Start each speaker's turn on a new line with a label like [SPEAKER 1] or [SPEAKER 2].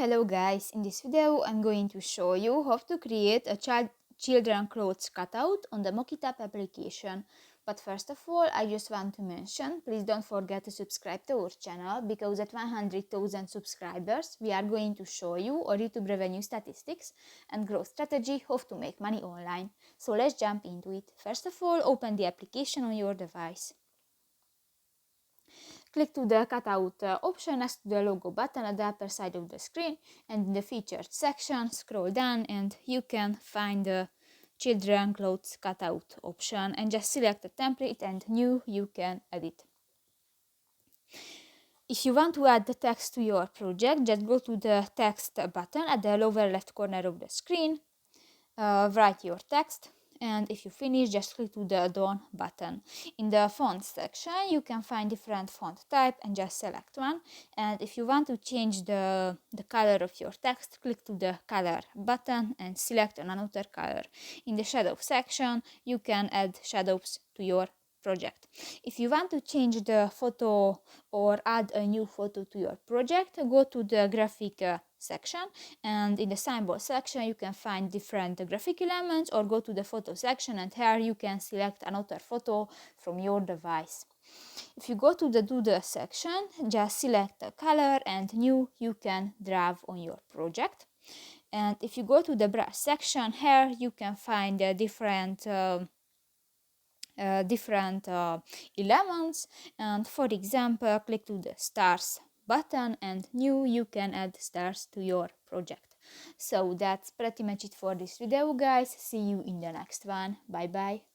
[SPEAKER 1] Hello guys, in this video I'm going to show you how to create a children clothes cutout on the Mockitup application. But first of all, I just want to mention, please don't forget to subscribe to our channel, because at 100,000 subscribers we are going to show you our YouTube revenue statistics and growth strategy how to make money online. So let's jump into it. First of all, open the application on your device. Click to the cutout option next to the logo button at the upper side of the screen, and in the featured section scroll down and you can find the children clothes cutout option, and just select the template and new you can edit. If you want to add the text to your project, just go to the text button at the lower left corner of the screen, write your text, and if you finish, just click to the Done button. In the font section you can find different font type and just select one, and if you want to change the color of your text, click to the color button and select another color. In the shadow section you can add shadows to your project. If you want to change the photo or add a new photo to your project, go to the graphic section, and in the symbol section you can find different graphic elements, or go to the photo section and here you can select another photo from your device. If you go to the doodle section, just select a color and new you can draw on your project. And if you go to the brush section, here you can find different elements, and for example click to the stars button and new you can add stars to your project. So that's pretty much it for this video guys. See you in the next one. Bye bye.